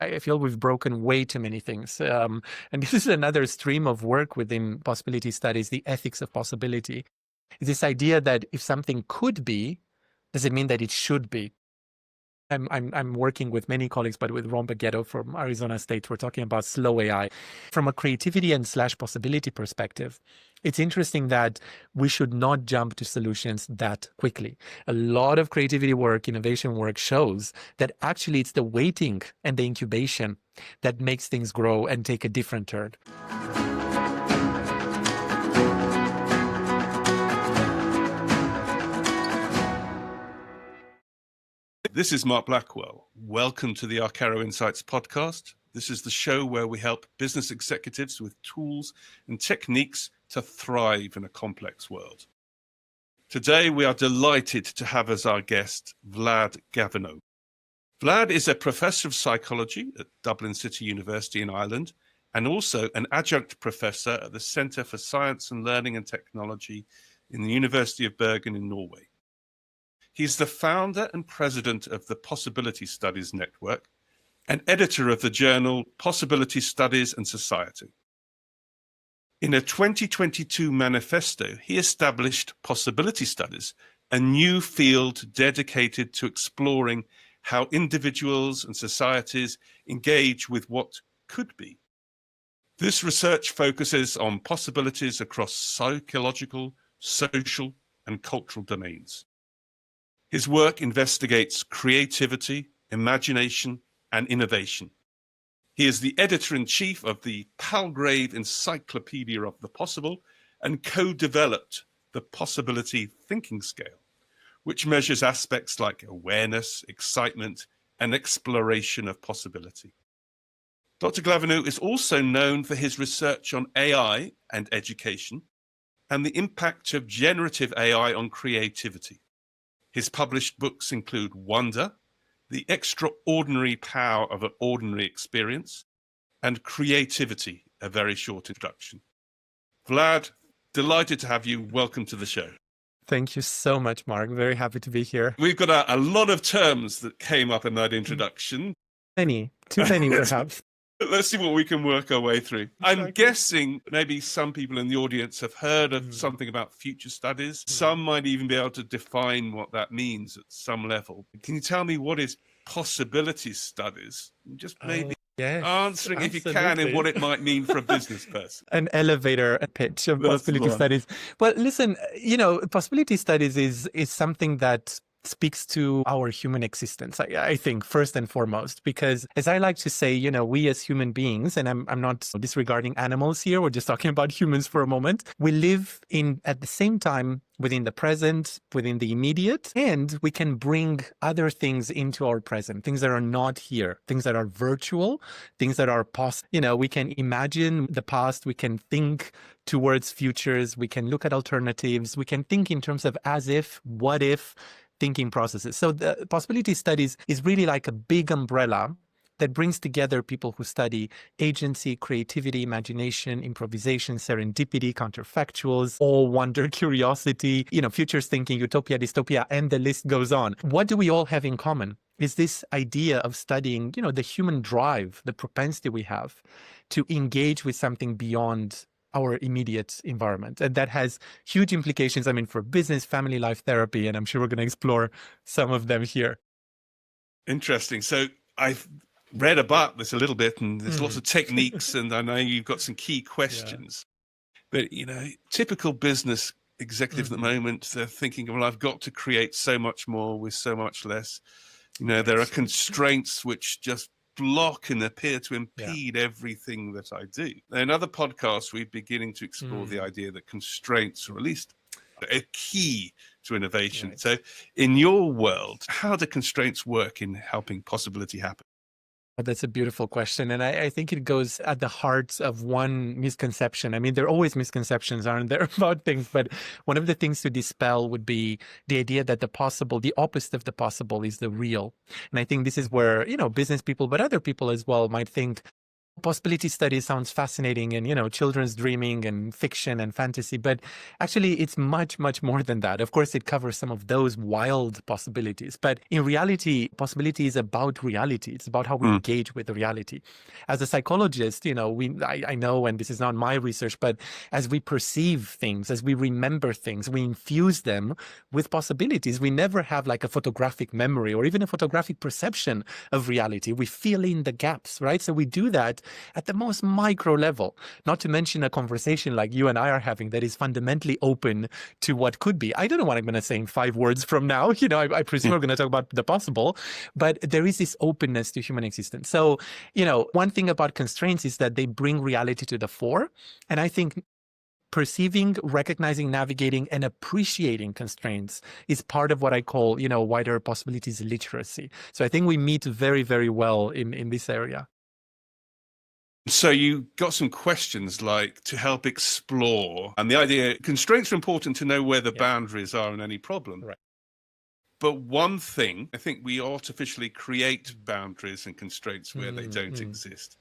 I feel we've broken way too many things. And this is another stream of work within possibility studies, the ethics of possibility. This idea that if something could be, does it mean that it should be? I'm working with many colleagues, but with Ron Baguetto from Arizona State, we're talking about slow AI. From a creativity and / possibility perspective, it's interesting that we should not jump to solutions that quickly. A lot of creativity work, innovation work shows that actually it's the waiting and the incubation that makes things grow and take a different turn. This is Mark Blackwell. Welcome to the Arcaro Insights podcast. This is the show where we help business executives with tools and techniques to thrive in a complex world. Today, we are delighted to have as our guest Vlad Glaveanu. Vlad is a professor of psychology at Dublin City University in Ireland and also an adjunct professor at the Centre for Science and Learning and Technology in the University of Bergen in Norway. He's the founder and president of the Possibility Studies Network and editor of the journal Possibility Studies and Society. In a 2022 manifesto, he established Possibility Studies, a new field dedicated to exploring how individuals and societies engage with what could be. This research focuses on possibilities across psychological, social, and cultural domains. His work investigates creativity, imagination, and innovation. He is the editor-in-chief of the Palgrave Encyclopedia of the Possible and co-developed the Possibility Thinking Scale, which measures aspects like awareness, excitement, and exploration of possibility. Dr. Glaveanu is also known for his research on AI and education and the impact of generative AI on creativity. His published books include Wonder, The Extraordinary Power of an Ordinary Experience, and Creativity, A Very Short Introduction. Vlad, delighted to have you. Welcome to the show. Thank you so much, Mark. Very happy to be here. We've got a lot of terms that came up in that introduction. Too many perhaps. Let's see what we can work our way through. Exactly. I'm guessing maybe some people in the audience have heard of something about future studies. Some might even be able to define what that means at some level. Can you tell me what is possibility studies? Just maybe answering, absolutely, if you can, and what it might mean for a business person. An elevator pitch of possibility studies. Well, listen, possibility studies is something that speaks to our human existence, I think, first and foremost, because as I like to say, we as human beings, and I'm not disregarding animals here, we're just talking about humans for a moment, we live at the same time within the present, within the immediate, and we can bring other things into our present, things that are not here, things that are virtual, things that are we can imagine the past, we can think towards futures, we can look at alternatives, we can think in terms of as if, what if, thinking processes. So the possibility studies is really like a big umbrella that brings together people who study agency, creativity, imagination, improvisation, serendipity, counterfactuals, awe, wonder, curiosity, futures thinking, utopia, dystopia, and the list goes on. What do we all have in common? Is this idea of studying, the human drive, the propensity we have to engage with something beyond our immediate environment. And that has huge implications, for business, family life therapy, and I'm sure we're going to explore some of them here. Interesting. So I've read about this a little bit, and there's lots of techniques, and I know you've got some key questions. Yeah. But, typical business executives at the moment, they're thinking, well, I've got to create so much more with so much less. There are constraints which just block and appear to impede everything that I do. In other podcasts, we're beginning to explore the idea that constraints are at least a key to innovation. Right. So in your world, how do constraints work in helping possibility happen? That's a beautiful question. And I think it goes at the heart of one misconception. There are always misconceptions, aren't there, about things? But one of the things to dispel would be the idea that the possible, the opposite of the possible is the real. And I think this is where, business people, but other people as well might think, Possibility study sounds fascinating and, children's dreaming and fiction and fantasy, but actually it's much, much more than that. Of course, it covers some of those wild possibilities, but in reality, possibility is about reality. It's about how we engage with reality. As a psychologist, I know, and this is not my research, but as we perceive things, as we remember things, we infuse them with possibilities. We never have like a photographic memory or even a photographic perception of reality. We fill in the gaps, right? So we do that at the most micro level, not to mention a conversation like you and I are having that is fundamentally open to what could be. I don't know what I'm going to say in 5 words from now. I presume we're going to talk about the possible, but there is this openness to human existence. So, one thing about constraints is that they bring reality to the fore. And I think perceiving, recognizing, navigating, and appreciating constraints is part of what I call, wider possibilities literacy. So I think we meet very, very well in this area. So you got some questions like to help explore, and the idea constraints are important to know where the boundaries are in any problem. Right. But one thing, I think we artificially create boundaries and constraints where they don't exist.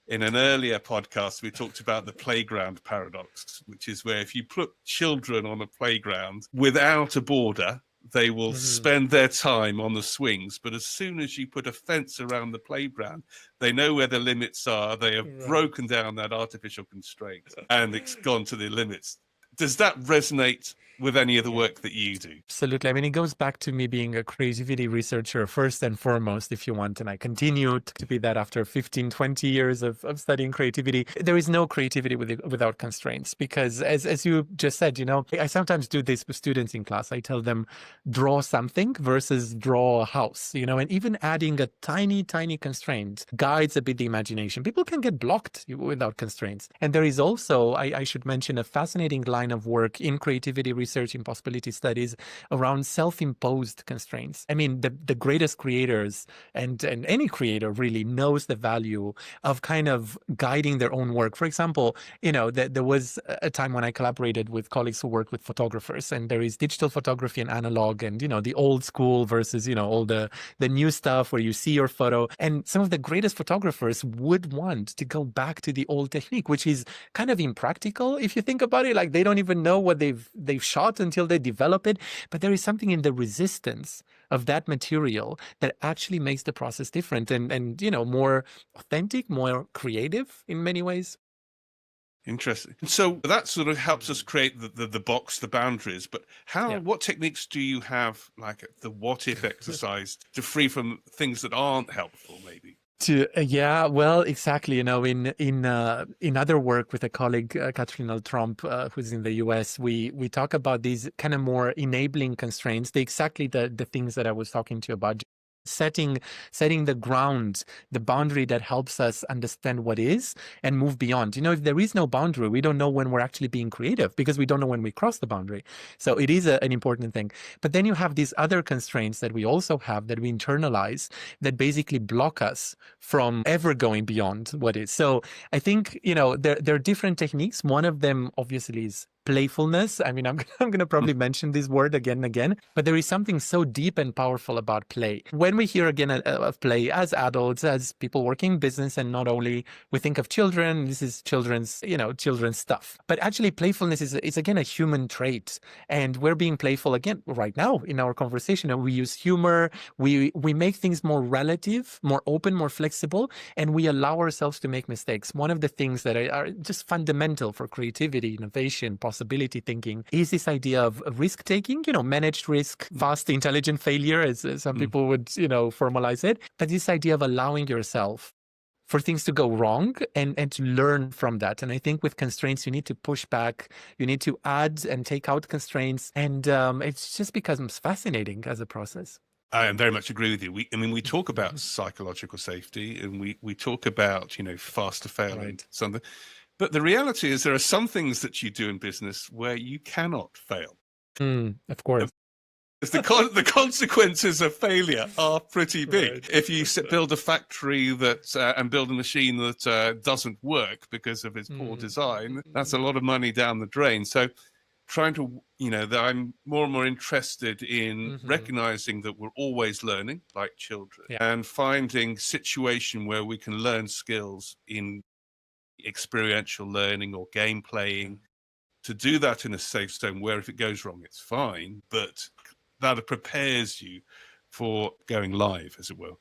In an earlier podcast, we talked about the playground paradox, which is where if you put children on a playground without a border, they will spend their time on the swings. But as soon as you put a fence around the playground, they know where the limits are. They have broken down that artificial constraint and it's gone to the limits. Does that resonate with any of the work that you do? Absolutely. I mean, it goes back to me being a creativity researcher first and foremost, if you want, and I continued to be that after 15, 20 years of studying creativity. There is no creativity without constraints because as you just said, I sometimes do this with students in class. I tell them, draw something versus draw a house, and even adding a tiny, tiny constraint guides a bit the imagination. People can get blocked without constraints. And there is also, I should mention, a fascinating line of work in creativity research in possibility studies around self-imposed constraints. I mean, the greatest creators and any creator really knows the value of kind of guiding their own work. For example, there was a time when I collaborated with colleagues who work with photographers, and there is digital photography and analog, and the old school versus all the new stuff where you see your photo. And some of the greatest photographers would want to go back to the old technique, which is kind of impractical if you think about it. Like they don't even know what they've shot until they develop it. But there is something in the resistance of that material that actually makes the process different and more authentic, more creative in many ways. Interesting. So that sort of helps us create the box, the boundaries. But what techniques do you have, like the what if exercise, to free from things that aren't helpful, maybe? Well, exactly. In other work with a colleague, Katrina Trump, who's in the US, we talk about these kind of more enabling constraints, exactly the things that I was talking to you about. Setting the ground, the boundary that helps us understand what is and move beyond. If there is no boundary, we don't know when we're actually being creative because we don't know when we cross the boundary. So it is an important thing. But then you have these other constraints that we also have that we internalize that basically block us from ever going beyond what is. So I think, there are different techniques. One of them obviously is playfulness. I mean, I'm going to probably mention this word again and again, but there is something so deep and powerful about play. When we hear again of play as adults, as people working in business, and not only we think of children, this is children's stuff. But actually playfulness is again a human trait. And we're being playful again right now in our conversation. And we use humor. We make things more relative, more open, more flexible, and we allow ourselves to make mistakes. One of the things that are just fundamental for creativity, innovation, possibility thinking is this idea of risk taking, managed risk, fast, intelligent failure, as some people would, formalize it. But this idea of allowing yourself for things to go wrong and to learn from that. And I think with constraints, you need to push back, you need to add and take out constraints. And it just becomes fascinating as a process. I very much agree with you. We talk about psychological safety and we talk about, fast to fail and something. But the reality is there are some things that you do in business where you cannot fail. Of course. The consequences of failure are pretty big. Right. If you build a factory and build a machine that doesn't work because of its poor design, that's a lot of money down the drain. So trying to, that I'm more and more interested in recognizing that we're always learning like children, and finding situation where we can learn skills in experiential learning or game playing, to do that in a safe zone where if it goes wrong, it's fine, but that prepares you for going live, as it were.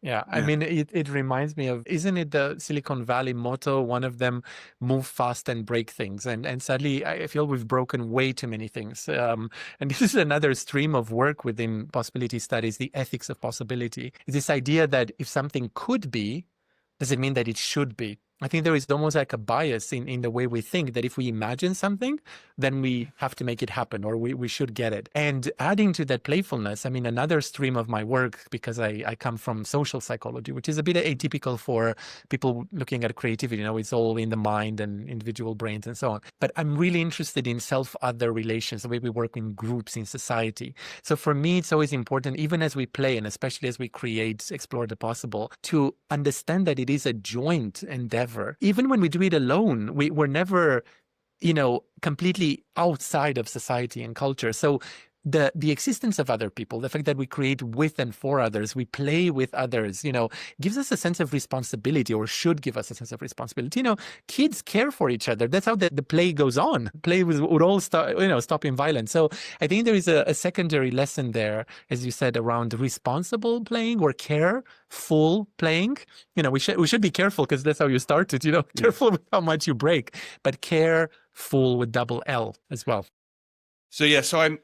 Yeah. I mean, it reminds me of, isn't it the Silicon Valley motto? One of them, move fast and break things. And sadly, I feel we've broken way too many things. And this is another stream of work within possibility studies, the ethics of possibility. This idea that if something could be, does it mean that it should be? I think there is almost like a bias in the way we think that if we imagine something, then we have to make it happen, or we should get it. And adding to that playfulness, I mean, another stream of my work, because I come from social psychology, which is a bit atypical for people looking at creativity. It's all in the mind and individual brains and so on. But I'm really interested in self-other relations, the way we work in groups in society. So for me, it's always important, even as we play and especially as we create, explore the possible, to understand that it is a joint endeavor. Even when we do it alone, we're never, completely outside of society and culture. So the existence of other people, the fact that we create with and for others, we play with others, gives us a sense of responsibility, or should give us a sense of responsibility. Kids care for each other. That's how the play goes on. Play would all stop in violence. So I think there is a secondary lesson there, as you said, around responsible playing or careful playing. We should be careful, because that's how you started, careful with how much you break, but careful with double L as well. So I'm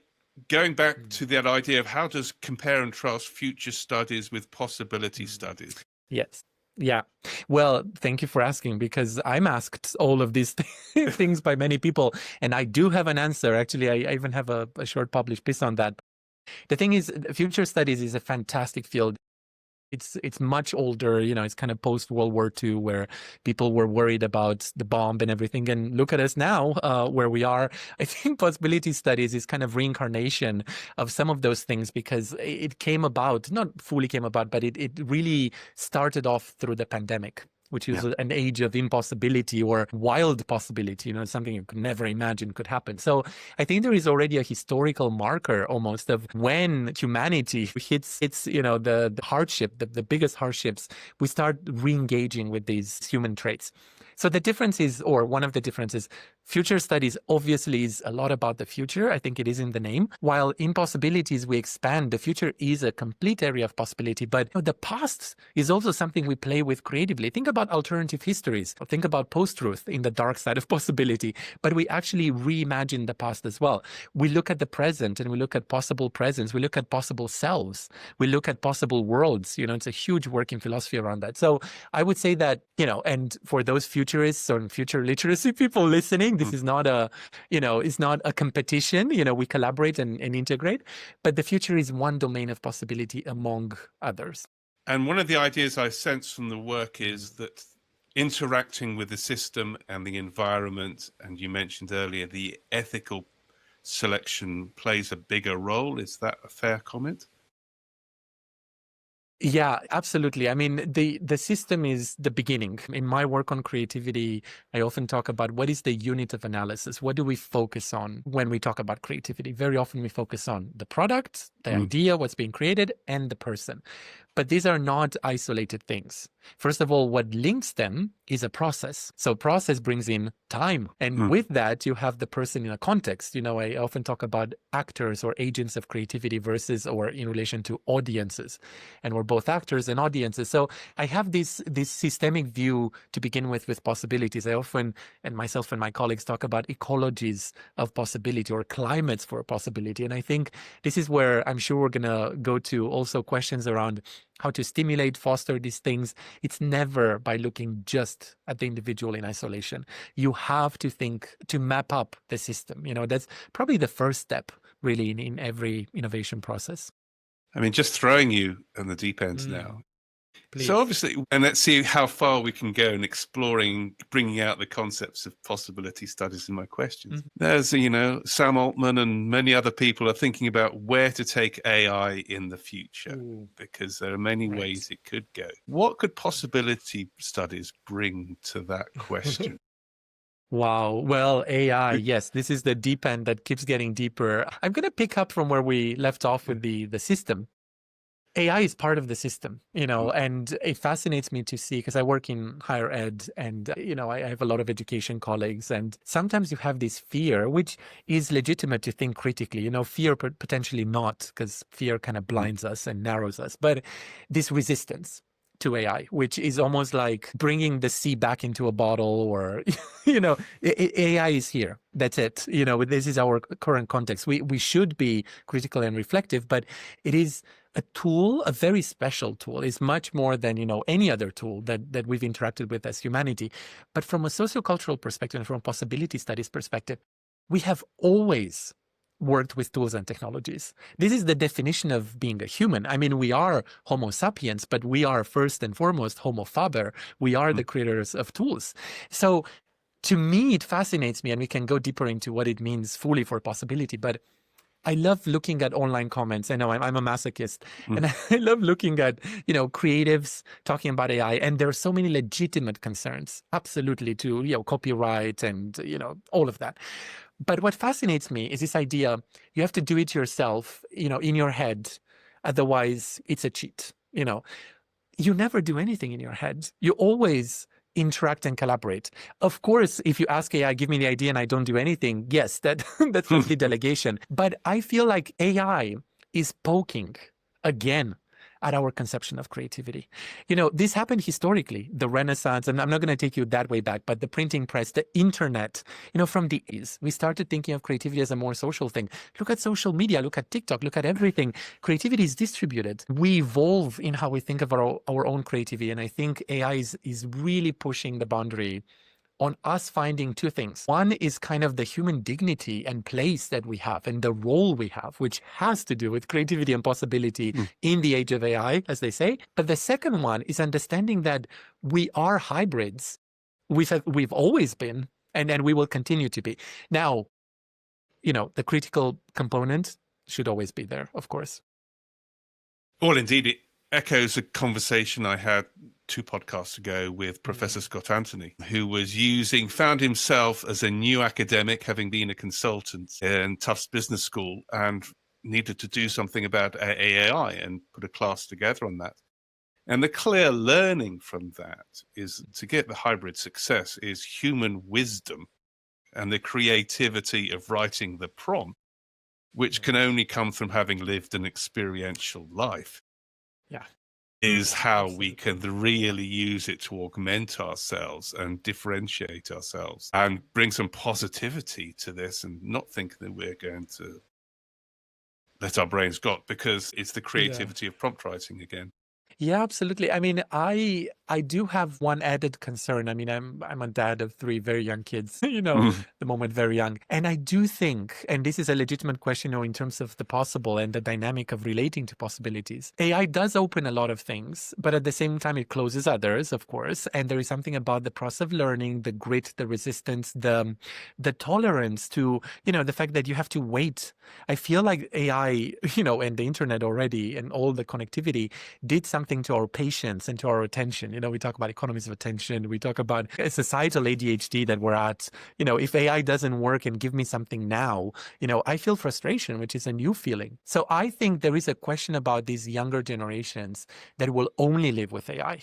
going back to that idea of how does compare and contrast future studies with possibility studies? Yes. Yeah. Well, thank you for asking, because I'm asked all of these things by many people, and I do have an answer. Actually, I even have a short published piece on that. The thing is, future studies is a fantastic field. It's much older, it's kind of post-World War II, where people were worried about the bomb and everything. And look at us now, where we are. I think possibility studies is kind of reincarnation of some of those things, because it came about, not fully came about, but it really started off through the pandemic, which is an age of impossibility or wild possibility, something you could never imagine could happen. So I think there is already a historical marker almost of when humanity hits the hardship, the biggest hardships, we start re-engaging with these human traits. So the difference is, or one of the differences, future studies obviously is a lot about the future. I think it is in the name. While in possibilities, we expand. The future is a complete area of possibility, but the past is also something we play with creatively. Think about alternative histories. Think about post-truth in the dark side of possibility, but we actually reimagine the past as well. We look at the present and we look at possible presents. We look at possible selves. We look at possible worlds. It's a huge work in philosophy around that. So I would say that, and for those futurists or future literacy people listening, this is not it's not a competition. We collaborate and integrate, but the future is one domain of possibility among others. And one of the ideas I sense from the work is that interacting with the system and the environment, and you mentioned earlier, the ethical selection plays a bigger role. Is that a fair comment? Yeah, absolutely. I mean, the system is the beginning. In my work on creativity, I often talk about what is the unit of analysis? What do we focus on when we talk about creativity? Very often we focus on the product, the idea, what's being created, and the person. But these are not isolated things. First of all, what links them is a process. So process brings in time. And with that, you have the person in a context. I often talk about actors or agents of creativity versus, or in relation to audiences. And we're both actors and audiences. So I have this systemic view to begin with possibilities. I often, and myself and my colleagues, talk about ecologies of possibility or climates for possibility. And I think this is where I'm sure we're going to go to also questions around how to stimulate, foster these things. It's never by looking just at the individual in isolation. You have to think to map up the system. That's probably the first step, really, in every innovation process. I mean, just throwing you on the deep end now. Please. So obviously, and let's see how far we can go in exploring, bringing out the concepts of possibility studies in my questions. There's, Sam Altman and many other people are thinking about where to take AI in the future, because there are many ways it could go. What could possibility studies bring to that question? Wow. Well, AI, yes, this is the deep end that keeps getting deeper. I'm going to pick up from where we left off with the system. AI is part of the system, and it fascinates me to see because I work in higher ed and, I have a lot of education colleagues. And sometimes you have this fear, which is legitimate to think critically, fear potentially not, because fear kind of blinds us and narrows us, but this resistance to AI, which is almost like bringing the sea back into a bottle or, AI is here. That's it. This is our current context. We should be critical and reflective, but it is a tool, a very special tool. It's much more than, any other tool that we've interacted with as humanity. But from a sociocultural perspective and from a possibility studies perspective, we have always worked with tools and technologies. This is the definition of being a human. I mean, we are Homo sapiens, but we are first and foremost Homo faber. We are the creators of tools. So to me, it fascinates me, and we can go deeper into what it means fully for possibility. But I love looking at online comments. I know I'm a masochist, and I love looking at, creatives talking about AI. And there are so many legitimate concerns, absolutely, to, copyright and, all of that. But what fascinates me is this idea you have to do it yourself, in your head. Otherwise, it's a cheat. You never do anything in your head. You always interact and collaborate. Of course, if you ask AI, give me the idea and I don't do anything, yes, that's simply delegation. But I feel like AI is poking again at our conception of creativity. This happened historically, the Renaissance, and I'm not going to take you that way back, but the printing press, the internet, from the 80s, we started thinking of creativity as a more social thing. Look at social media, look at TikTok, look at everything. Creativity is distributed. We evolve in how we think of our own creativity. And I think AI is really pushing the boundary on us finding two things. One is kind of the human dignity and place that we have and the role we have, which has to do with creativity and possibility in the age of AI, as they say. But the second one is understanding that we are hybrids. We've always been, and we will continue to be. Now, the critical component should always be there, of course. Well, indeed, it echoes a conversation I had 2 podcasts ago with Professor Scott Anthony, who found himself as a new academic, having been a consultant in Tufts Business School, and needed to do something about AI and put a class together on that. And the clear learning from that is to get the hybrid success is human wisdom and the creativity of writing the prompt, which can only come from having lived an experiential life. Yeah. Is how we can really use it to augment ourselves and differentiate ourselves and bring some positivity to this and not think that we're going to let our brains go, because it's the creativity of prompt writing again. Yeah, absolutely. I mean, I do have one added concern. I mean, I'm a dad of 3 very young kids, the moment very young. And I do think, and this is a legitimate question, in terms of the possible and the dynamic of relating to possibilities. AI does open a lot of things, but at the same time, it closes others, of course. And there is something about the process of learning, the grit, the resistance, the tolerance to, the fact that you have to wait. I feel like AI, and the internet already and all the connectivity did something to our patience and to our attention. We talk about economies of attention. We talk about a societal ADHD that we're at. If AI doesn't work and give me something now, I feel frustration, which is a new feeling. So I think there is a question about these younger generations that will only live with AI.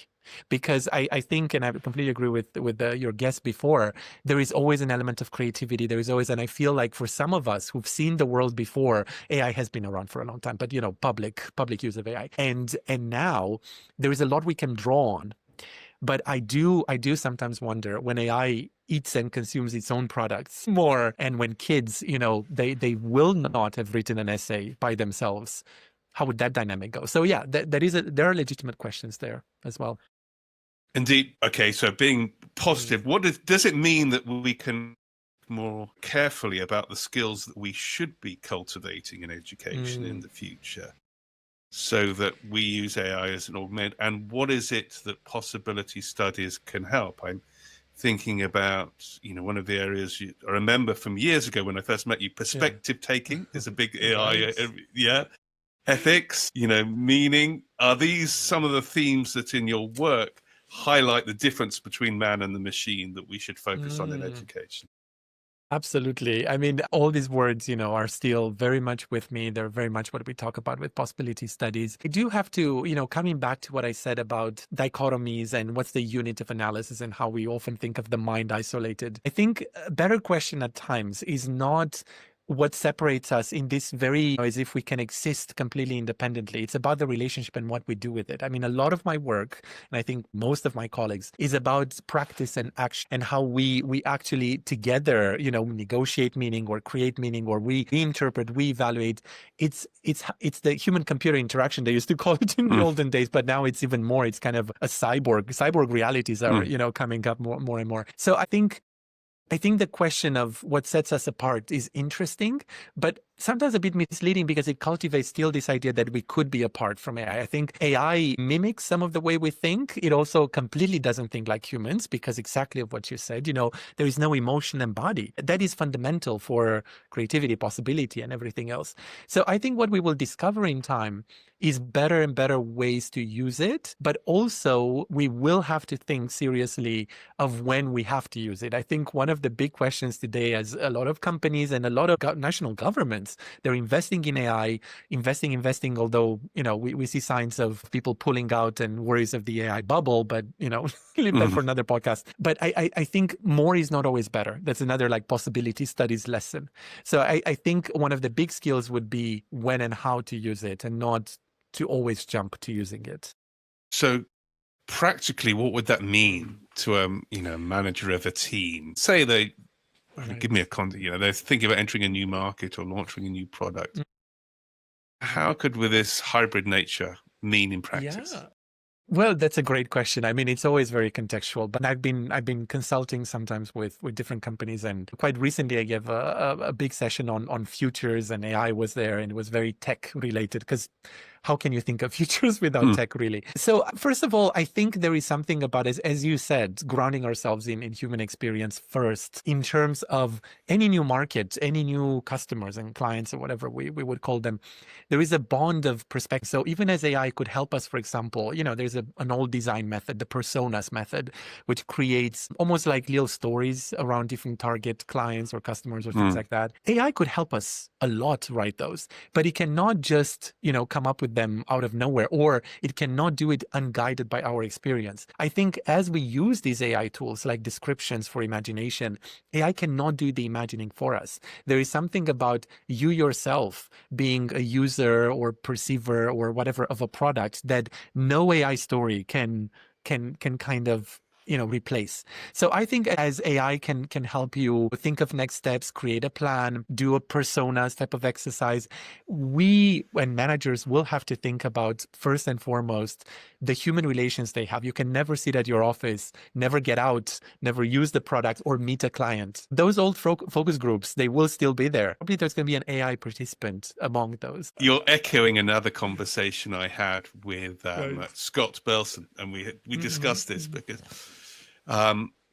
Because I think, and I completely agree with your guest before, there is always an element of creativity. There is always, and I feel like for some of us who've seen the world before, AI has been around for a long time, but public use of AI, and now there is a lot we can draw on. But I do sometimes wonder when AI eats and consumes its own products more, and when kids, they will not have written an essay by themselves. How would that dynamic go? So yeah, there are legitimate questions there as well. Indeed. Okay, so being positive, does it mean that we can more carefully about the skills that we should be cultivating in education in the future, so that we use AI as an augment? And what is it that possibility studies can help? I'm thinking about, one of the areas I remember from years ago when I first met you, perspective taking is a big AI, ethics, meaning. Are these some of the themes that in your work highlight the difference between man and the machine that we should focus on in Mm. education. Absolutely. I mean, all these words, are still very much with me. They're very much what we talk about with possibility studies. I do have to, coming back to what I said about dichotomies and what's the unit of analysis and how we often think of the mind isolated. I think a better question at times is not what separates us in this very, as if we can exist completely independently. It's about the relationship and what we do with it. I mean, a lot of my work, and I think most of my colleagues, is about practice and action and how we actually together, negotiate meaning or create meaning, or we interpret, we evaluate. It's the human computer interaction they used to call it in the olden days, but now it's even more. It's kind of a cyborg realities are, coming up more and more. So I think the question of what sets us apart is interesting, but sometimes a bit misleading because it cultivates still this idea that we could be apart from AI. I think AI mimics some of the way we think. It also completely doesn't think like humans because exactly of what you said, there is no emotion embodied. That is fundamental for creativity, possibility, and everything else. So I think what we will discover in time is better and better ways to use it, but also we will have to think seriously of when we have to use it. I think one of the big questions today, as a lot of companies and a lot of national governments, they're investing in AI, investing, although, we see signs of people pulling out and worries of the AI bubble, but, leave that for another podcast. But I think more is not always better. That's another possibility studies lesson. So I think one of the big skills would be when and how to use it and not to always jump to using it. So practically, what would that mean to a manager of a team? Say they give me a concept. They're thinking about entering a new market or launching a new product. How could, with this hybrid nature, mean in practice? Yeah. Well, that's a great question. I mean, it's always very contextual, but I've been consulting sometimes with different companies, and quite recently I gave a big session on futures, and AI was there, and it was very tech related because how can you think of futures without tech, really? So first of all, I think there is something about, as you said, grounding ourselves in human experience first in terms of any new market, any new customers and clients or whatever we would call them. There is a bond of perspective. So even as AI could help us, for example, there's an old design method, the personas method, which creates almost like little stories around different target clients or customers or things like that. AI could help us a lot write those, but it cannot just, come up with them out of nowhere, or it cannot do it unguided by our experience. I think as we use these AI tools like descriptions for imagination, AI cannot do the imagining for us. There is something about you yourself being a user or perceiver or whatever of a product that no AI story can kind of replace. So I think as AI can help you think of next steps, create a plan, do a personas type of exercise, we and managers will have to think about first and foremost the human relations they have. You can never sit at your office, never get out, never use the product or meet a client. Those old focus groups, they will still be there. Probably there's going to be an AI participant among those. You're echoing another conversation I had with Scott Belson, and we discussed this because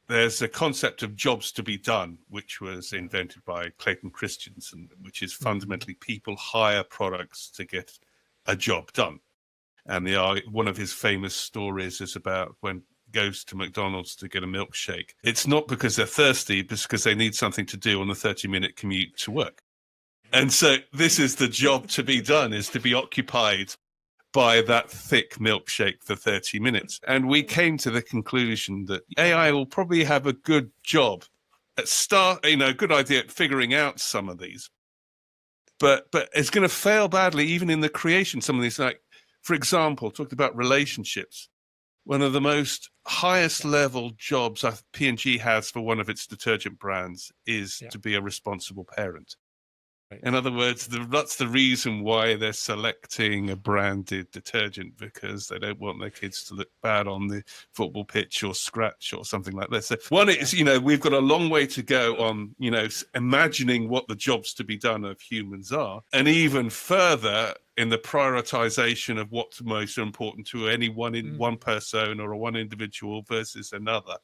there's a concept of jobs to be done, which was invented by Clayton Christensen, which is fundamentally people hire products to get a job done. And one of his famous stories is about when goes to McDonald's to get a milkshake. It's not because they're thirsty, but because they need something to do on the 30-minute commute to work. And so this is the job to be done, is to be occupied by that thick milkshake for 30 minutes. And we came to the conclusion that AI will probably have a good job at good idea at figuring out some of these. But it's going to fail badly even in the creation. Some of these, like, for example, talked about relationships. One of the most highest level jobs P&G has for one of its detergent brands is to be a responsible parent. Right. In other words, that's the reason why they're selecting a branded detergent, because they don't want their kids to look bad on the football pitch or scratch or something like that. So one is, we've got a long way to go on, imagining what the jobs to be done of humans are, and even further in the prioritization of what's most important to any one person or one individual versus another.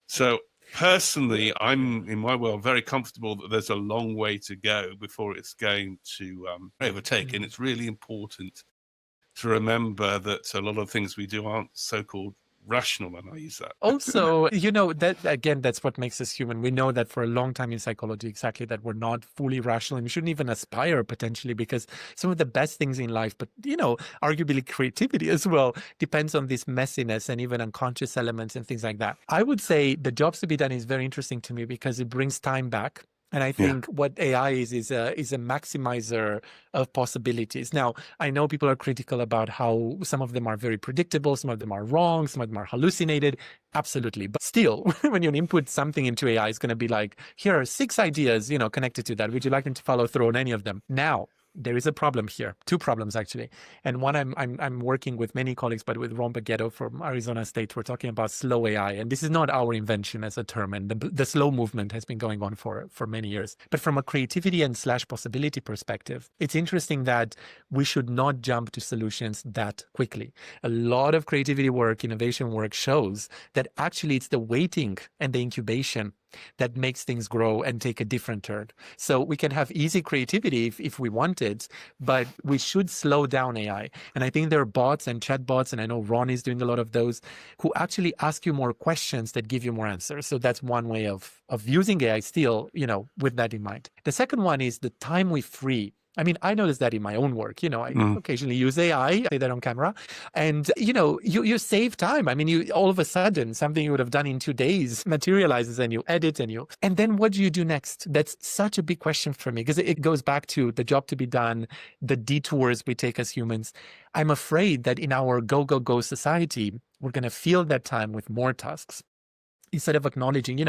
So personally, I'm, in my world, very comfortable that there's a long way to go before it's going to overtake. And it's really important to remember that a lot of things we do aren't so-called rational when I use that. Also, that again, that's what makes us human. We know that for a long time in psychology, exactly that we're not fully rational, and we shouldn't even aspire potentially, because some of the best things in life, but arguably creativity as well, depends on this messiness and even unconscious elements and things like that. I would say the jobs to be done is very interesting to me because it brings time back. And I think what AI is a maximizer of possibilities. Now, I know people are critical about how some of them are very predictable, some of them are wrong, some of them are hallucinated. Absolutely. But still, when you input something into AI, it's going to be like, here are 6 ideas, connected to that. Would you like them to follow through on any of them? Now, there is a problem here, 2 problems actually. And one, I'm working with many colleagues, but with Ron Beghetto from Arizona State, we're talking about slow AI. And this is not our invention as a term. And the slow movement has been going on for many years. But from a creativity and / possibility perspective, it's interesting that we should not jump to solutions that quickly. A lot of creativity work, innovation work shows that actually it's the waiting and the incubation that makes things grow and take a different turn. So we can have easy creativity if we want it, but we should slow down AI. And I think there are bots and chatbots, and I know Ron is doing a lot of those, who actually ask you more questions that give you more answers. So that's one way of using AI still, with that in mind. The second one is the time we free. I mean, I notice that in my own work. I occasionally use AI, I say that on camera, and you save time. I mean, you all of a sudden something you would have done in 2 days materializes, and you edit and then what do you do next? That's such a big question for me, because it goes back to the job to be done, the detours we take as humans. I'm afraid that in our go society, we're going to fill that time with more tasks, instead of acknowledging,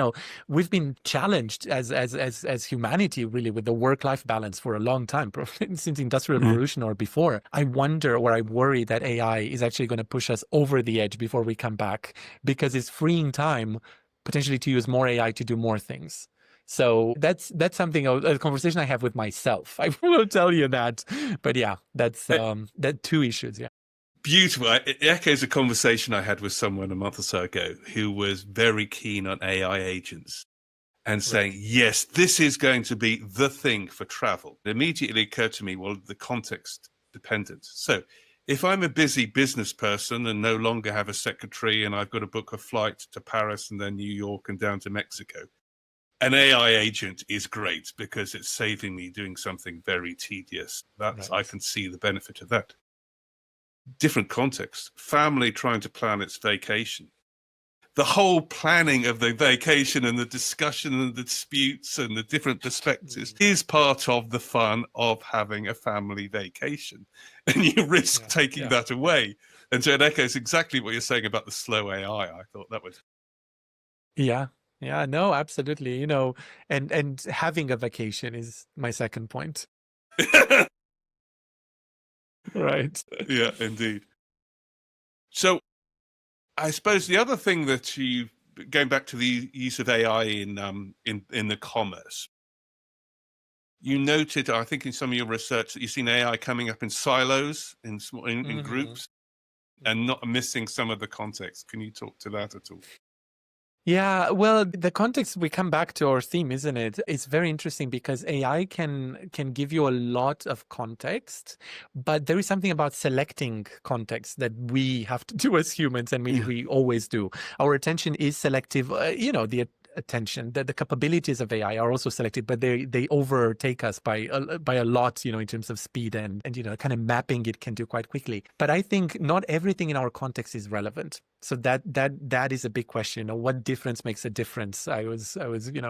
we've been challenged as humanity really with the work-life balance for a long time, since the Industrial Revolution or before. I wonder, or I worry that AI is actually going to push us over the edge before we come back, because it's freeing time potentially to use more AI to do more things. So that's something, a conversation I have with myself. I will tell you that. But yeah, that's that 2 issues. Yeah. Beautiful. It echoes a conversation I had with someone a month or so ago who was very keen on AI agents and saying, yes, this is going to be the thing for travel. It immediately occurred to me, well, the context dependent. So if I'm a busy business person and no longer have a secretary, and I've got to book a flight to Paris and then New York and down to Mexico, an AI agent is great because it's saving me doing something very tedious. I can see the benefit of that. Different context, family trying to plan its vacation. The whole planning of the vacation and the discussion and the disputes and the different perspectives is part of the fun of having a family vacation. And you risk taking that away. And so it echoes exactly what you're saying about the slow AI. I thought that was... Yeah, no, absolutely. And having a vacation is my second point. Right. Yeah, indeed. So I suppose the other thing that going back to the use of AI in the commerce, you noted, I think in some of your research, that you've seen AI coming up in silos, in groups, and not missing some of the context. Can you talk to that at all? Yeah, well, the context, we come back to our theme, isn't it? It's very interesting because AI can give you a lot of context, but there is something about selecting context that we have to do as humans, and we always do. Our attention is selective. The attention, the capabilities of AI are also selective, but they overtake us by a lot, in terms of speed and kind of mapping it can do quite quickly. But I think not everything in our context is relevant. So that is a big question. What difference makes a difference? I was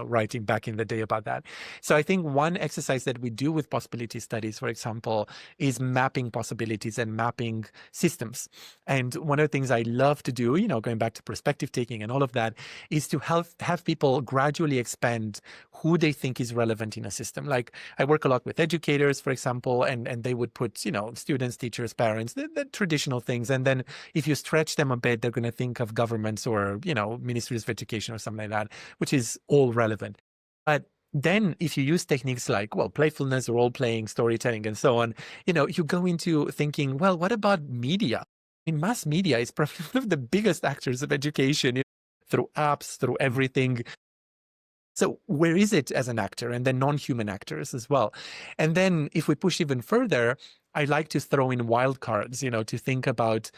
writing back in the day about that. So I think one exercise that we do with possibility studies, for example, is mapping possibilities and mapping systems. And one of the things I love to do, going back to perspective taking and all of that, is to have people gradually expand who they think is relevant in a system. Like I work a lot with educators, for example, and they would put, students, teachers, parents, the traditional things. And then if you stretch them a bit, they're going to think of governments or, ministries of education or something like that, which is all relevant. But then if you use techniques like, playfulness, role-playing, storytelling, and so on, you go into thinking, well, what about media? I mean, mass media is probably one of the biggest actors of education, through apps, through everything. So where is it as an actor? And then non-human actors as well. And then if we push even further, I like to throw in wildcards, to think about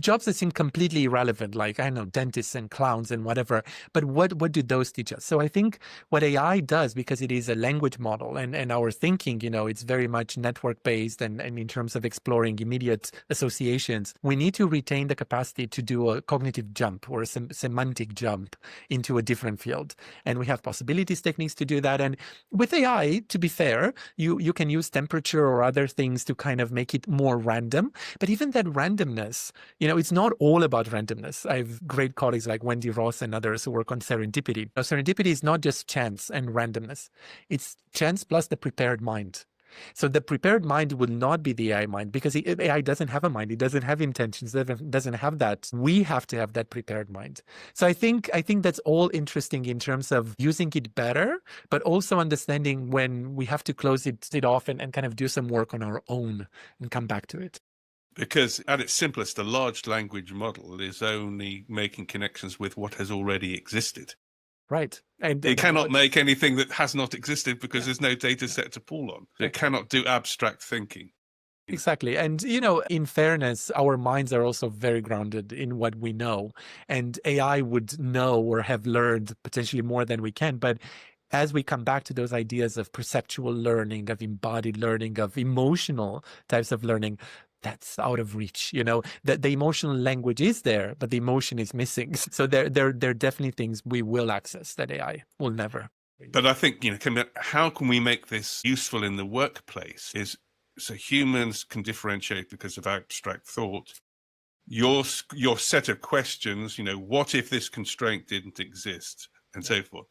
jobs that seem completely irrelevant, like, I don't know, dentists and clowns and whatever. But what do those teach us? So I think what AI does, because it is a language model and our thinking, it's very much network based and in terms of exploring immediate associations, we need to retain the capacity to do a cognitive jump or a semantic jump into a different field. And we have possibilities techniques to do that. And with AI, to be fair, you can use temperature or other things to kind of make it more random. But even that randomness, it's not all about randomness. I have great colleagues like Wendy Ross and others who work on serendipity. Now, serendipity is not just chance and randomness. It's chance plus the prepared mind. So the prepared mind will not be the AI mind, because AI doesn't have a mind. It doesn't have intentions. It doesn't have that. We have to have that prepared mind. So I think that's all interesting in terms of using it better, but also understanding when we have to close it off and kind of do some work on our own and come back to it. Because at its simplest, a large language model is only making connections with what has already existed. Right. And it cannot make anything that has not existed, because there's no data set to pull on. It cannot do abstract thinking. Exactly. And, in fairness, our minds are also very grounded in what we know. And AI would know or have learned potentially more than we can. But as we come back to those ideas of perceptual learning, of embodied learning, of emotional types of learning, that's out of reach. The emotional language is there, but the emotion is missing. So there are definitely things we will access that AI will never. But I think, how can we make this useful in the workplace is so humans can differentiate because of abstract thought. Your set of questions, what if this constraint didn't exist, and so forth,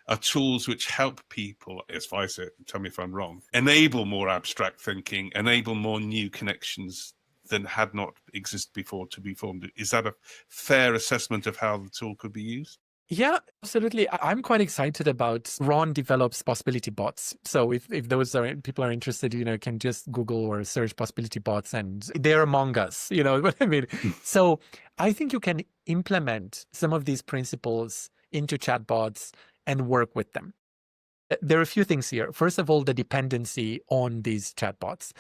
are tools which help people, as I say, tell me if I'm wrong, enable more abstract thinking, enable more new connections than had not existed before to be formed. Is that a fair assessment of how the tool could be used? Yeah, absolutely. I'm quite excited about Ron develops possibility bots. So if those people are interested, can just Google or search possibility bots, and they're among us, you know what I mean? So I think you can implement some of these principles into chatbots and work with them. There are a few things here. First of all, the dependency on these chatbots.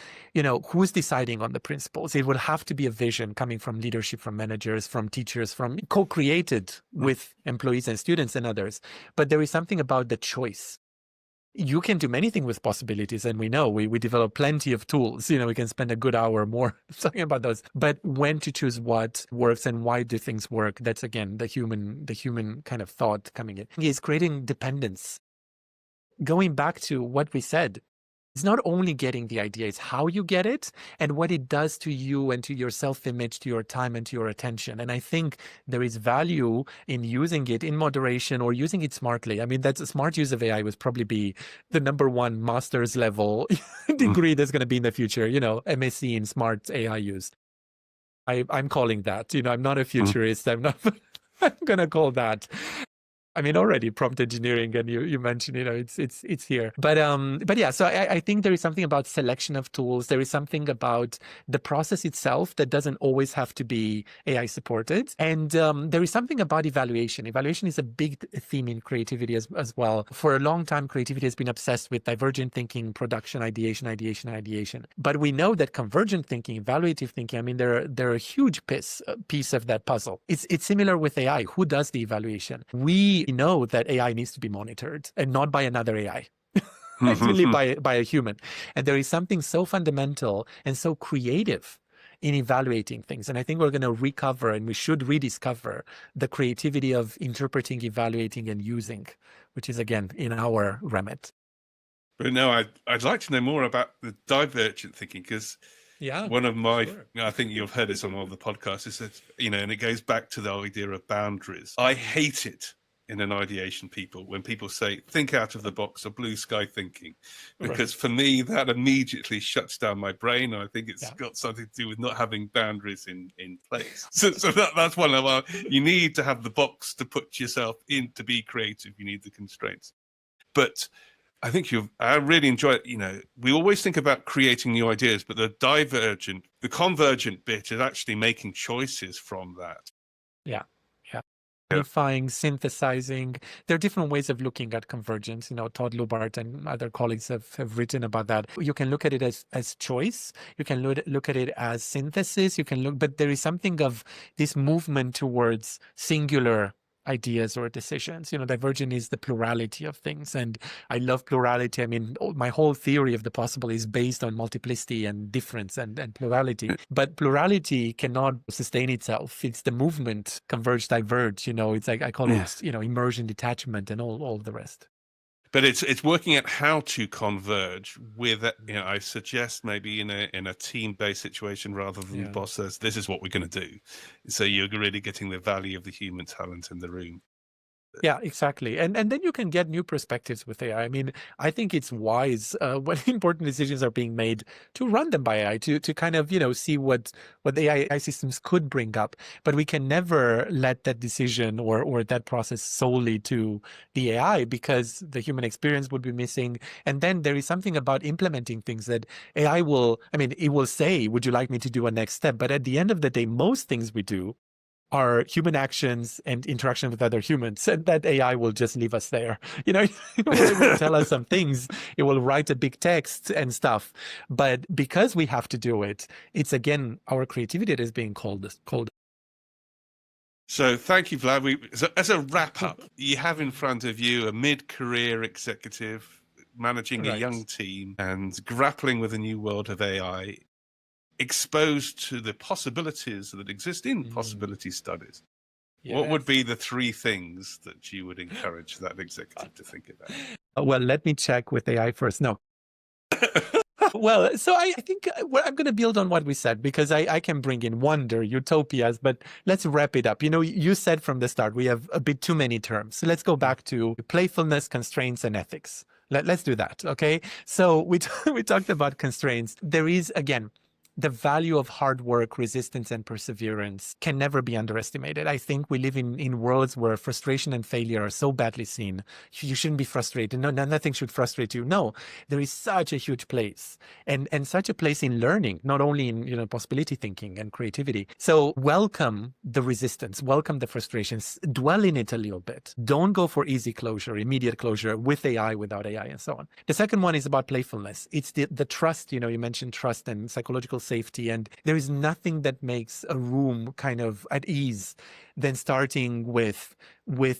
Who's deciding on the principles? It will have to be a vision coming from leadership, from managers, from teachers, from co-created with employees and students and others. But there is something about the choice. You can do many things with possibilities, and we know we develop plenty of tools. We can spend a good hour more talking about those. But when to choose what works and why do things work, that's again the human kind of thought coming in. Is creating dependence. Going back to what we said, it's not only getting the idea, it's how you get it and what it does to you and to your self-image, to your time and to your attention. And I think there is value in using it in moderation or using it smartly. I mean, that's a smart use of AI would probably be the #1 master's level degree that's going to be in the future, MSc in smart AI use. I'm calling that, I'm not a futurist. I'm going to call that. I mean, already prompt engineering, and you mentioned, it's here. But yeah, so I think there is something about selection of tools. There is something about the process itself that doesn't always have to be AI supported. And there is something about evaluation. Evaluation is a big theme in creativity as well. For a long time, creativity has been obsessed with divergent thinking, production, ideation. But we know that convergent thinking, evaluative thinking, I mean, they're a huge piece of that puzzle. It's similar with AI. Who does the evaluation? We know that AI needs to be monitored, and not by another AI. It's really by a human. And there is something so fundamental and so creative in evaluating things. And I think we're going to recover, and we should rediscover the creativity of interpreting, evaluating, and using, which is, again, in our remit. But no, I'd like to know more about the divergent thinking, because one of my, I think you've heard this on all the podcasts, is that, and it goes back to the idea of boundaries. I hate it in an ideation when people say, think out of the box, or blue sky thinking, because for me, that immediately shuts down my brain. I think it's got something to do with not having boundaries in place. So that's one of you need to have the box to put yourself in to be creative. You need the constraints. But I think I really enjoy it. We always think about creating new ideas, but the convergent bit is actually making choices from that. Yeah. unifying, synthesizing. There are different ways of looking at convergence. Todd Lubart and other colleagues have written about that. You can look at it as choice. You can look at it as synthesis. But there is something of this movement towards singular ideas or decisions. Divergent is the plurality of things. And I love plurality. I mean, my whole theory of the possible is based on multiplicity and difference and plurality. But plurality cannot sustain itself. It's the movement, converge, diverge. It's like, I call it, immersion, detachment, and all the rest. But it's working out how to converge with, I suggest maybe in a team-based situation rather than the boss says, this is what we're going to do. So you're really getting the value of the human talent in the room. Yeah, exactly. And then you can get new perspectives with AI. I mean, I think it's wise when important decisions are being made to run them by AI, to kind of, see what the AI systems could bring up. But we can never let that decision or that process solely to the AI, because the human experience would be missing. And then there is something about implementing things that AI it will say, would you like me to do a next step? But at the end of the day, most things we do are human actions and interaction with other humans, and that AI will just leave us there. It will tell us some things. It will write a big text and stuff. But because we have to do it, it's again our creativity that is being called. So thank you, Vlad. So as a wrap up, you have in front of you a mid-career executive managing a young team and grappling with a new world of AI, exposed to the possibilities that exist in possibility studies. Yes. What would be the three things that you would encourage that executive to think about? Well, let me check with AI first. No. Well, so I think I'm going to build on what we said, because I can bring in wonder, utopias, but let's wrap it up. You said from the start, we have a bit too many terms. So let's go back to playfulness, constraints, and ethics. Let's do that, okay? So we talked about constraints. There is, again, the value of hard work, resistance, and perseverance can never be underestimated. I think we live in worlds where frustration and failure are so badly seen. You shouldn't be frustrated. No, nothing should frustrate you. No, there is such a huge place and such a place in learning, not only in possibility thinking and creativity. So welcome the resistance, welcome the frustrations, dwell in it a little bit. Don't go for easy closure, immediate closure with AI, without AI, and so on. The second one is about playfulness. It's the trust. You mentioned trust and psychological safety, and there is nothing that makes a room kind of at ease than starting with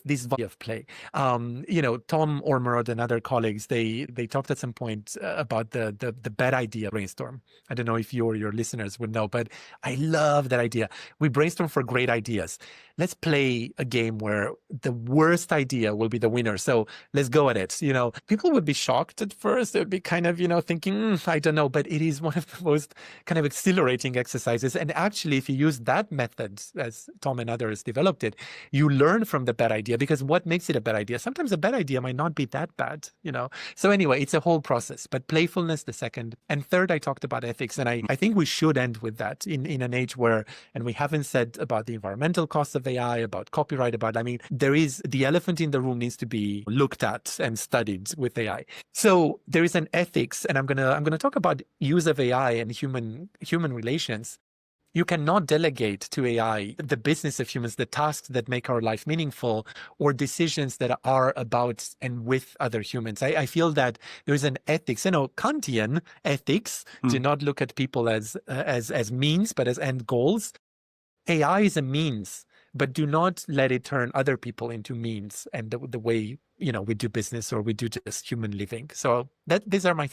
this value of play. Tom Ormerod and other colleagues, they talked at some point about the bad idea brainstorm. I don't know if you or your listeners would know, but I love that idea. We brainstorm for great ideas. Let's play a game where the worst idea will be the winner. So let's go at it. People would be shocked at first. They would be kind of, thinking, I don't know, but it is one of the most kind of exhilarating exercises. And actually, if you use that method, as Tom and others developed it, you learn from the bad idea, because what makes it a bad idea? Sometimes a bad idea might not be that bad, So anyway, it's a whole process, but playfulness, the second. And third, I talked about ethics. And I think we should end with that in an age where, and we haven't said about the environmental costs of AI, about copyright, there is the elephant in the room needs to be looked at and studied with AI. So there is an ethics, and I'm gonna talk about use of AI and human relations. You cannot delegate to AI the business of humans, the tasks that make our life meaningful, or decisions that are about and with other humans. I feel that there is an ethics, Kantian ethics, do not look at people as means, but as end goals. AI is a means, but do not let it turn other people into means and the way, we do business or we do just human living. So these are my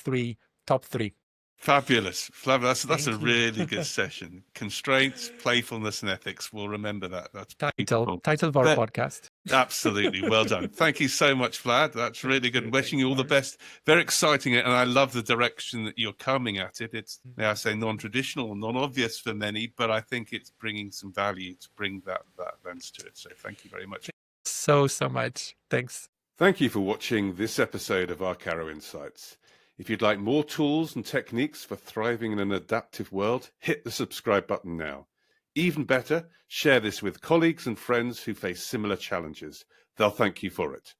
top three. Fabulous. That's a really good session. Constraints, playfulness, and ethics. We'll remember that. That's title of our podcast. Absolutely. Well done. Thank you so much, Vlad. That's really good. Wishing you all the best. Very exciting. And I love the direction that you're coming at it. It's, I say, non-traditional, non-obvious for many, but I think it's bringing some value to bring that lens to it. So thank you very much. So much. Thanks. Thank you for watching this episode of Arcaro Insights. If you'd like more tools and techniques for thriving in an adaptive world, hit the subscribe button now. Even better, share this with colleagues and friends who face similar challenges. They'll thank you for it.